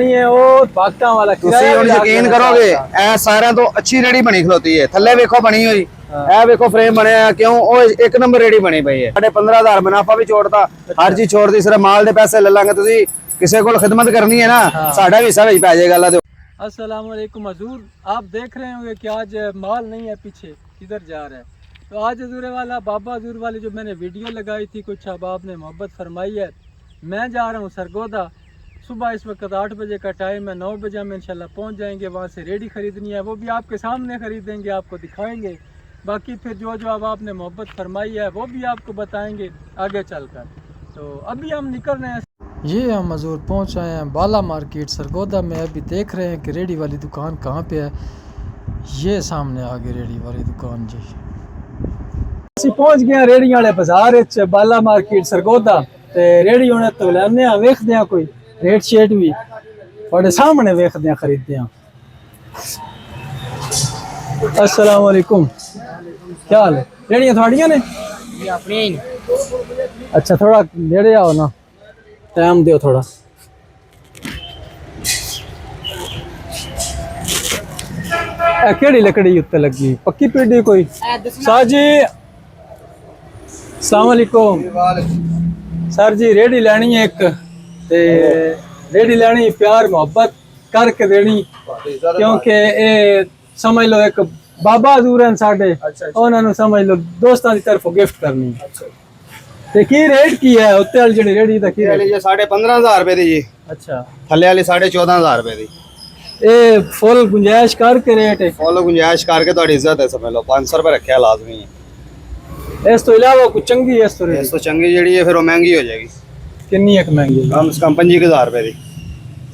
नहीं है वो भागता वाला ਤੁਸੀਂ ਹੁਣ ਯਕੀਨ ਕਰੋਗੇ ਇਹ ਸਾਰਿਆਂ ਤੋਂ ਅੱਛੀ ਰੇੜੀ ਬਣੀ ਖਲੋਤੀ ਹੈ। ਥੱਲੇ ਵੇਖੋ ਬਣੀ ਹੋਈ ਇਹ ਵੇਖੋ ਫਰੇਮ ਬਣਿਆ ਕਿਉਂ ਉਹ ਇੱਕ ਨੰਬਰ ਰੇੜੀ ਬਣੀ ਪਈ ਹੈ। ਸਾਡੇ 15000 ਮੁਨਾਫਾ ਵੀ ਛੋੜਤਾ, ਹਰ ਚੀਜ਼ ਛੋੜਦੀ, ਸਿਰਫ ਮਾਲ ਦੇ ਪੈਸੇ ਲੈ ਲਾਂਗੇ। ਤੁਸੀਂ ਕਿਸੇ ਕੋਲ खिदमत करनी है ना, साडा भी हिस्सा पै जाएगा। अल्लाह दे। अस्सलाम वालेकुम हजूर, आप देख रहे होंगे कि आज माल नहीं है, पीछे किधर जा रहा है। तो आज हजूर वाला बाबा हजूर वाली जो मैंने वीडियो लगाई थी, कुछ अहबाब ने मोहब्बत फरमाई है। मैं जा रहा हूँ सरगोदा। सुबह इस वक्त 8 बजे का टाइम है, 9 बजे हम इंशाल्लाह पहुँच जाएंगे। वहाँ से रेडी खरीदनी है, वो भी आपके सामने खरीदेंगे, आपको दिखाएंगे। बाकी फिर जो जो अहबाब ने मोहब्बत फरमाई है वो भी आपको बताएंगे आगे चलकर। तो अभी हम निकल रहे हैं। ये हम हजूर पहुँच आए हैं बाला मार्केट सरगोदा में। अभी देख रहे हैं कि रेडी वाली दुकान कहाँ पे है। ये सामने आगे रेडी वाली दुकान जी। ਅਸੀਂ ਪਹੁੰਚ ਗਏ ਰੇੜੀਆਂ ਵਾਲੇ ਬਾਜ਼ਾਰ ਵਿੱਚ ਬਾਲਾ ਮਾਰਕੀਟ ਸਰਗੋਦਾ ਤੇ ਰੇੜੀ ਉਹਨੇ ਤੋਂ ਲੈਣੇ ਆ, ਵੇਖਦੇ ਆ ਕੋਈ ਰੇਟ ਸ਼ੇਟ ਵੀ ਤੁਹਾਡੇ ਸਾਹਮਣੇ ਵੇਖਦੇ ਆ, ਖਰੀਦਦੇ ਆ। अस्सलाम वालेकुम, क्या हाल है? रेड़ियां थोड़ियां ने अपनी ही। अच्छा थोड़ा नेड़े आओ ना, टाइम दियो थोड़ा। केड़ी लकड़ी उत्ते लगी, पक्की पीढ़ी कोई? साजी अस्सलाम वालेकुम सर जी, रेडी लेनी है एक ते रेडी लेनी प्यार मोहब्बत करके देनी, क्योंकि ये समझ लो एक बाबा हजूर हैं साडे, उन्होंने समझ लो दोस्तां दी तरफों गिफ्ट करनी। ते की रेट की है उत्ते वाली जेड़ी रेडी दा की रेट? ये 15,500 रुपए दी जी। अच्छा, थल्ले वाली 14,500 रुपए दी। ए फुल गुंजाइश करके रेट है? फुल गुंजाइश करके थोड़ी इज्जत है, समझ लो 500 रुपए रखा लाजमी है। इस तो इलावा कुछ चंगी है? इस तो रेट इस तो चंगी जेड़ी है फिर वो महंगी हो जाएगी। कितनी एक महंगी है? कम से कम 25,000 रुपए दी।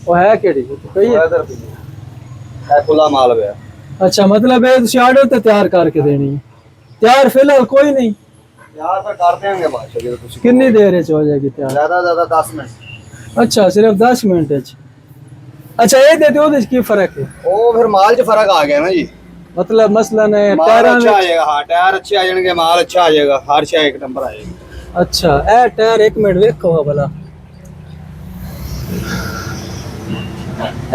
वो है केड़ी कोई है? खुला माल है। अच्छा, मतलब है तुसी आर्डर ते तैयार करके देनी है? तैयार फिलहाल कोई नहीं? यार पर कर देंगे बाद में। कितनी देर हो जाएगी तैयार? ज्यादा 10 मिनट। अच्छा, सिर्फ 10 मिनट है। अच्छा, ये देते हो की फर्क है? ओ फिर माल च फर्क आ गया ना जी। मतलब मसलन है टायर अच्छा आ जाएगा। हाँ, टायर अच्छे आ जाएंगे, माल अच्छा आ जाएगा, हर शय एक नंबर आएगी। अच्छा, ए टायर एक मिनट देखो भला,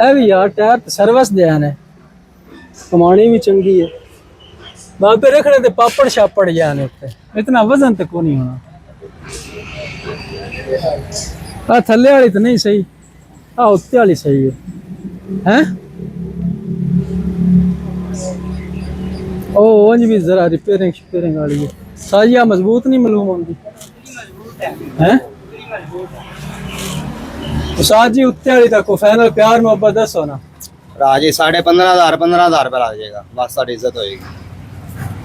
ए भी यार टायर तो सर्विस ध्यान है, कमानी भी चंगी है। बाबे रखने ते पापड़ शापड़ जाने उत्ते, इतना वजन तो को नहीं होना। आ थल्ले वाली तो नहीं सही, आ उत्ते वाली सही है। हैं ओ उंज भी जरा रिपेयरिंग वाली है। साजिया मजबूत नहीं मालूम होंदी हैं? साजी उत्ते वाली तक को फाइनल प्यार मोहब्बत दसो ना। राजी 15,500 रुपए लग जाएगा, बस साड़ी इज्जत होएगी।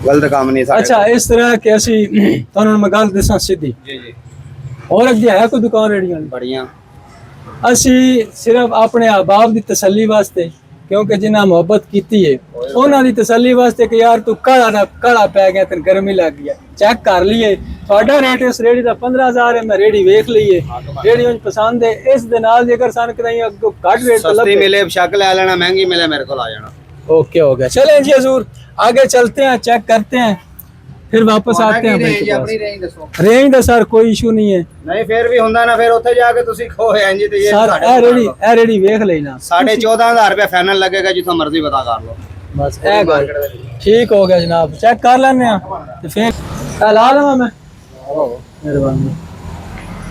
गलत काम नहीं। अच्छा, इस तरह के असी तुहानू मैं गल दसां सीधी जी जी। और अगे है कोई दुकान रेड़ियां दी? बढ़िया। असी सिर्फ अपने अहबाब दी तसल्ली वास्ते, क्योंकि जिन्हें मोहब्बत की है उन्हों की तसल्ली वास्ते कि यार तू काला पै गया, तेन गर्मी लग गया, चेक कर लीए। थोड़ा रेट इस रेड़ी का 15,000 है, मैं रेड़ी वेख ली है, रेड़ी मुझे पसंद है। इस दे नाल जेकर सन कहीं अगो घट रेट सस्ती मिले शक ले लेना, महंगी मिले मेरे को आ जाना। ओके हो गया, चलें जी हजूर आगे चलते हैं, चेक करते हैं, फिर वापस आते हैं। रेंज दा सर कोई इशू नहीं है। नहीं फिर भी हुंदा ना, फिर उत्थे जाके तुसी खो इंज ते ये सर ए रेडी वेख लेना। 14,500 रुपए फाइनल लगेगा, जिथों मर्जी पता कर लो। बस ए गल ठीक हो गया जनाब, चेक कर लेने ते फिर ला लवा मैं। मेहरबानी।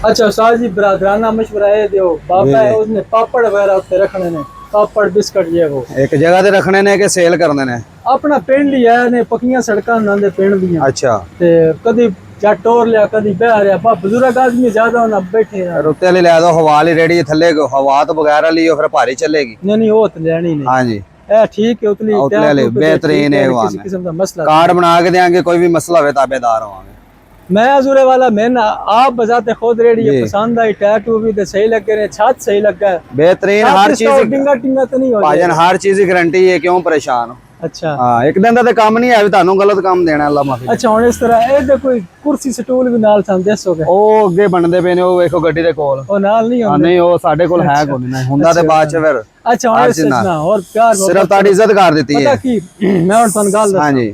अच्छा उस्ताद जी, बरादराना मशवरा है दियो, बाबा है उसने पापड़ वगैरह उत्ते रखने ने, पापड़ बिस्कुट ये वो एक जगह ते रखने ने कि सेल करने ने? अपना पिंड ही है ने, पक्कियां सड़कां नांदे पिंड दियां। अच्छा, ते कदी जट टोर लिया, कदी बह रिया, बा बुजुर्ग आदमी ज्यादा होना बैठे हैं। रुत्ते वाली ले दो, हवा वाली रेडी थल्ले हवा तो बगैर लियो फिर भारी चलेगी। नहीं वो तो लेनी नहीं। हां जी, ए ठीक है, उतली बेहतरीन है। किसी किस्म का मसला कार्ड बना के देंगे, कोई भी मसला हो ताबेदार होंगे। मैं हजूरे वाला मैं आप बजाते खुद रेडी है, पसंद आई, टैटू भी तो सही लगे रहे, छत सही लगा है, बेहतरीन हर चीज। टिंगा टिंगा तो नहीं हो भाजन हर चीज की गारंटी है, क्यों परेशान हो? अच्छा हां, एक दिन दा काम नहीं है, थानू गलत काम देना, अल्लाह माफी। अच्छा हुन इस तरह ए ते कोई कुर्सी स्टूल भी नाल सान दसोगे? ओ अगे बनदे पे ने, ओ देखो गड्डी दे कोल। ओ नाल नहीं होंदे? नहीं ओ साडे कोल है कोई नहीं हुंदा ते बाद च फिर। अच्छा हुन इस ना और प्यार सिर्फ ताड़ी इज्जत कर देती है। पता की मैं हुन तन गल दस। हां जी,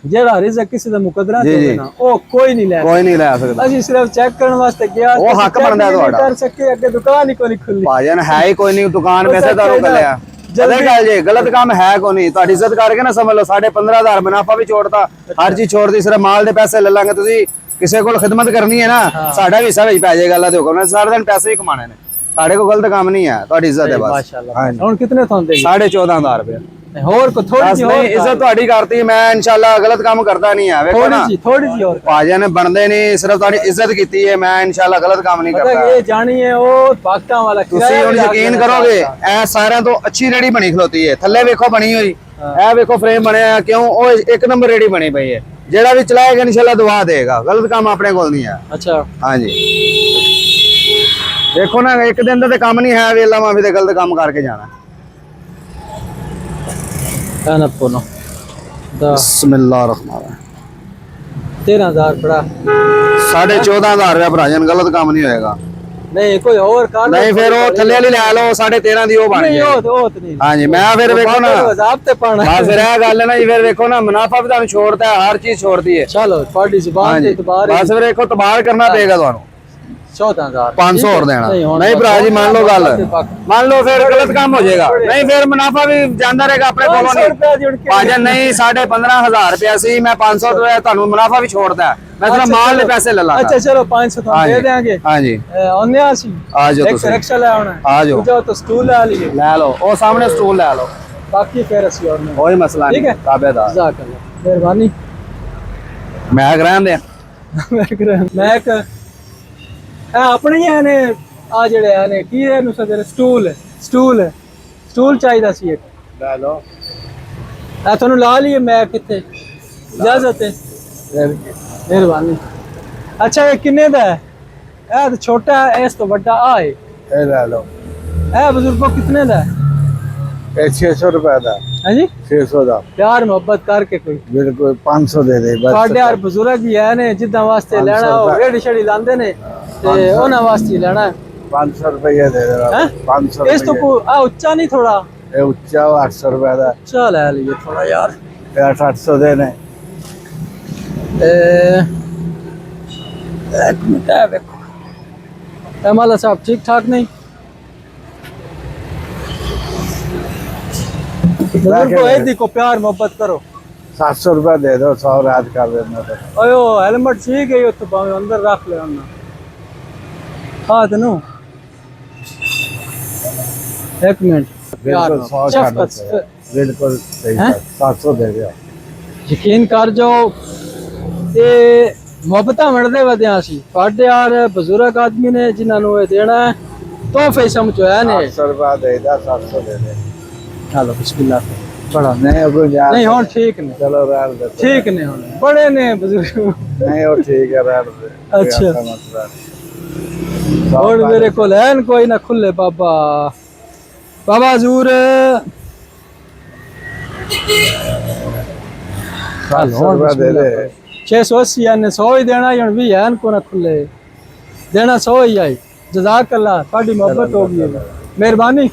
ਜਿਹੜਾ ਰਿਜ਼ਕ ਕਿਸੇ ਦਾ ਮੁਕੱਦਰਾਂ ਜੀ, ਹੋਵੇ ਜੀ। ਨਾ ਉਹ ਕੋਈ ਨਹੀਂ ਲੈ ਕੋਈ ਨਹੀਂ ਲੈ ਸਕਦਾ ਅਸੀਂ ਸਿਰਫ ਚੈੱਕ ਕਰਨ ਵਾਸਤੇ ਗਿਆ ਉਹ ਅਸੀਂ ਹੱਕ check ਬਣਦਾ ਵੀ ਨਹੀਂ ਤੁਹਾਡਾ। ਕਰ ਸਕੇ ਅੱਗੇ ਦੁਕਾਨ ਹੀ ਕੋਈ ਨਹੀਂ ਖੁੱਲੀ ਭਾਜਨ ਹੈ ਹੀ ਕੋਈ ਨਹੀਂ ਦੁਕਾਨ ਉਹ ਵੈਸੇ ਤਾਂ ਤੁਹਾਨੂੰ ਚਾਹੀਦਾ। ਕੱਲਿਆ ਜਲਦੀ- ਜਲਦੀ ਗੱਲ ਜੇ ਗਲਤ ਕੰਮ ਹੈ ਕੋਈ ਨਹੀਂ ਤੁਹਾਡੀ ਇੱਜ਼ਤ ਕਰਕੇ ਨਾ ਸਮਝ ਲਓ 15,500 ਮੁਨਾਫਾ ਵੀ ਛੋੜਤਾ ਹਰ ਚੀਜ਼ ਛੋੜਦੀ ਸਿਰਫ ਮਾਲ ਦੇ ਪੈਸੇ ਲੈ ਲਾਂਗੇ ਤੁਸੀਂ ਕਿਸੇ ਕੋਲ ਖਿਦਮਤ ਕਰਨੀ ਹੈ ਨਾ ਸਾਡਾ ਵੀ ਹਿੱਸਾ ਵਿੱਚ ਪੈ ਜਾਏਗਾ ਅੱਲਾ ਦੇ ਹੁਕਮ ਨਾਲ ਸਾਰਾ ਦਿਨ ਪੈਸੇ ਹੀ ਕਮਾਣੇ ਨੇ ਸਾਡੇ ਕੋਲ ਗਲਤ ਕੰਮ ਨਹੀਂ ਹੈ ਤੁਹਾਡੀ ਇੱਜ਼ਤ ਹੈ ਬਸ ਮਾਸ਼ਾਅੱਲਾ ਹਾਂਜੀ। ਹੁਣ ਕਿਤਨੇ ਤੁਹਾਨੂੰ ਦੇਗੀ 14,500 ਰੁਪਏ ਹੋਰ ਕੋ ਥੋੜੀ ਬਸ ਜਿਹੀ ਨਹੀਂ ਹੋਰ ਇੱਜ਼ਤ ਤੁਹਾਡੀ ਕਰਤੀ ਮੈਂ ਇਨਸ਼ਾਅੱਲਾ ਗਲਤ ਕੰਮ ਕਰਦਾ ਨਹੀਂ ਹੈ ਵੇਖੋ ਨਾ ਥੋੜੀ ਜਿਹੀ ਹੋਰ ਭਾਜਨ ਬਣਦੇ ਨਹੀਂ ਸਿਰਫ ਤੁਹਾਡੀ ਇੱਜ਼ਤ ਕੀਤੀ ਹੈ ਮੈਂ ਇਨਸ਼ਾਅੱਲਾ ਗਲਤ ਕੰਮ ਨਹੀਂ ਪਤਾ ਕਰਦਾ ਕਿ ਇਹ ਜਾਣੀ ਹੈ ਉਹ ਪਾਕਿਸਤਾਨ ਵਾਲਾ ਤੁਸੀਂ ਹੁਣ ਯਕੀਨ ਕਰੋਗੇ ਇਹ ਸਾਰਿਆਂ ਤੋਂ ਅੱਛੀ ਰੇੜੀ ਬਣੀ ਖਲੋਤੀ ਹੈ ਥੱਲੇ ਵੇਖੋ ਬਣੀ ਹੋਈ ਇਹ ਵੇਖੋ ਫਰੇਮ ਬਣਿਆ ਕਿਉਂ ਉਹ ਇੱਕ ਨੰਬਰ ਰੇੜੀ ਬਣੀ ਪਈ ਹੈ ਜਿਹੜਾ ਵੀ ਚਲਾਏਗਾ ਇਨਸ਼ਾਅੱਲਾ ਦੁਆ ਦੇਗਾ ਗਲਤ ਕੰਮ ਆਪਣੇ ਕੋਲ ਨਹੀਂ ਹੈ ਅੱਛਾ ਹਾਂਜੀ ਦੇਖੋ ਨਾ ਇੱਕ ਦਿਨ ਦਾ ਤੇ ਕੰਮ ਨਹੀਂ ਹੈ ਵੇਲਾ ਮਾਫੀ ਤੇ ਗਲਤ ਕੰਮ ਕਰਕੇ ਜਾਣਾ ਨਾ ਪੋਨੋ ਦਾ ਬਿਸਮਿਲ੍ਲਾਹਿਰ ਰਹਿਮਾਨਿਰ 13,000 ਬੜਾ 14,500 ਰੁਪਏ ਭਰਾਜਨ ਗਲਤ ਕੰਮ ਨਹੀਂ ਹੋਏਗਾ ਨਹੀਂ ਕੋਈ ਹੋਰ ਕਰ ਨਹੀਂ ਫਿਰ ਉਹ ਥੱਲੇ ਵਾਲੀ ਲੈ ਲਓ 13.5 ਦੀ ਉਹ ਬਣ ਨਹੀਂ ਗਈ ਉਹ ਤੇ ਨਹੀਂ ਹਾਂਜੀ ਮੈਂ ਫਿਰ ਵੇਖੋ ਨਾ ਜ਼ਾਬ ਤੇ ਪਾਣਾ ਬਸ ਫਿਰ ਇਹ ਗੱਲ ਹੈ ਨਾ ਜੀ ਫਿਰ ਵੇਖੋ ਨਾ ਮੁਨਾਫਾ ਵੀ ਤੁਹਾਨੂੰ ਛੋੜਦਾ ਹੈ ਹਰ ਚੀਜ਼ ਛੋੜਦੀ ਹੈ ਚਲੋ ਤੁਹਾਡੀ ਜ਼ੁਬਾਨ ਹਾਂਜੀ ਤੇ ਇਤਬਾਰ ਬਸ ਫਿਰ ਵੇਖੋ ਤਬਾਰ ਕਰਨਾ ਪਏਗਾ ਤੁਹਾਨੂੰ 14,000 500 ਹੋਰ ਦੇਣਾ ਹੁਣ ਨਹੀਂ ਭਰਾ ਜੀ ਮੰਨ ਲਓ ਗੱਲ ਮੰਨ ਲਓ ਫਿਰ ਗਲਤ ਕੰਮ ਹੋ ਜਾਏਗਾ ਨਹੀਂ ਫਿਰ ਮੁਨਾਫਾ ਵੀ ਜਾਂਦਾ ਰਹੇਗਾ ਆਪਣੇ ਕੋਲੋਂ 500 ਨਹੀਂ रुपया जुड़ के ਭਾਜਨ ਨਹੀਂ 15,500 ਰੁਪਇਆ ਸੀ ਮੈਂ 500 ਰੁਪਏ ਤੁਹਾਨੂੰ ਮੁਨਾਫਾ ਵੀ ਛੋੜਦਾ ਮੈਂ ਸਿਰਫ ਮਾਲ ਦੇ ਪੈਸੇ ਲੈ ਲਾਂਗਾ अच्छा चलो 500 तो दे देंगे ਹਾਂਜੀ आने आसी ਆ ਜਾਓ एक ਤੁਸੀਂ रिक्शा ले आना आ जाओ। जाओ तो स्टूल ले लिए ਲੈ ਲਓ ਉਹ ਸਾਹਮਣੇ ਸਟੂਲ ਲੈ ਲਓ बाकी फिर ਅਸੀਂ और नहीं ਕੋਈ ਮਸਲਾ ਠੀਕ ਨਹੀਂ ਹੈ। ਤਾਬੇਦਾਰ जजाक अल्लाह मेहरबानी ਮੈਂ ਕਰਾਂਦੇ ਮੈਂ ਇੱਕ ਆਪਣੇ ਹੀ ਨੇ ਆ ਜਿਹੜੇ ਆ ਨੇ ਕੀ ਇਹਨੂੰ ਸਦਰ ਸਟੂਲ ਚਾਹੀਦਾ ਸੀ ਇੱਕ ला लो ਆ ਤੁਹਾਨੂੰ ਲਾ ਲਈਏ ਮੈਂ ਕਿੱਥੇ ਇਜਾਜ਼ਤ ਹੈ ਮਿਹਰਬਾਨੀ ਅੱਛਾ ਇਹ ਕਿੰਨੇ ਦਾ ਹੈ ਇਹ ਤਾਂ ਛੋਟਾ ਹੈ ਇਸ ਤੋਂ ਵੱਡਾ ਆ ਹੈ ये ला लो ਇਹ ਬਜ਼ੁਰਗੋ ਕਿਤਨੇ ਦਾ ਹੈ ये 600 रुपया था ਹਾਂਜੀ 600 का ਪਿਆਰ ਮੁਹੱਬਤ ਕਰਕੇ ਕੋਈ बिल्कुल 500 दे दे बस ਸਾਡੇ ਯਾਰ ਬਜ਼ੁਰਗ ਹੀ ਹੈ ਨੇ ਜਿੱਦਾਂ ਵਾਸਤੇ ਲੈਣਾ ਉਹ ਰੇੜੀ ਛੜੀ ਲਾਉਂਦੇ ਨੇ ਤੇ ਉਹਨਾਂ ਵਾਸਤੇ ਹੀ ਲੈਣਾ ਹੈ 500 रुपया दे दे हैं? 500 ਇਸ ਤੋਂ ਆ ਉੱਚਾ ਨਹੀਂ ਥੋੜਾ ये उच्चा 800 रुपया था ਉੱਚਾ ਲੈ ਲਈਏ ਥੋੜਾ ਯਾਰ ये 800 देने एक मिनट है देखो एमाला साहब ठीक ठाक नहीं बुजुर्ग को ऐदी को प्यार मोहब्बत करो 700 रुपया दे दो 100 रात कर देना तो ओयो हेलमेट ठीक है तो भावे अंदर रख ले ना हाँ तनु एक मिनट प्यार बिल्कुल 100 शफकत छाड़ दो। बिल्कुल सही हैं? 700 दे दिया ਯਕੀਨ ਕਰ ਜਾਓ ਤੇ ਮੁਹੱਬਤਾਂ ਵੰਡਦੇ ਵਧਿਆ ਸੀ ਸਾਡੇ ਯਾਰ ਬਜ਼ੁਰਗ ਆਦਮੀ ਨੇ ਜਿਨ੍ਹਾਂ ਨੂੰ ਇਹ ਦੇਣਾ ਹੈ ਤੋਹਫੇ ਸਮਝੋਇਆ ਨੇ 800 रुपया दे दे 700 दे दे ਚਲੋ ਬਿਸਮਿਲ੍ਲਾ ਬੜਾ नहीं अब यार ਨਹੀਂ ਹੁਣ ਠੀਕ ਨੇ चलो रहने दे ਠੀਕ ਨੇ ਹੁਣ ਬੜੇ ਨੇ ਬਜ਼ੁਰਗ नहीं वो ठीक है रहने दे अच्छा। ऐसा मसला नहीं। ਹੁਣ ਮੇਰੇ ਕੋਲ ਐਨ ਕੋਈ ਨਾ ਖੁੱਲੇ ਬਾਬਾ ਜ਼ੂਰ 700 रुपया दे दे 680 ਐਨ 100 ਹੀ ਦੇਣਾ ਹੁਣ ਵੀ ਐਨ ਕੋ ਨਾ ਖੁੱਲੇ ਦੇਣਾ 100 ਹੀ ਆਈ ਜਜ਼ਾਕ ਅੱਲਾ ਤੁਹਾਡੀ ਮੁਹੱਬਤ ਹੋ ਗਈ ਮਿਹਰਬਾਨੀ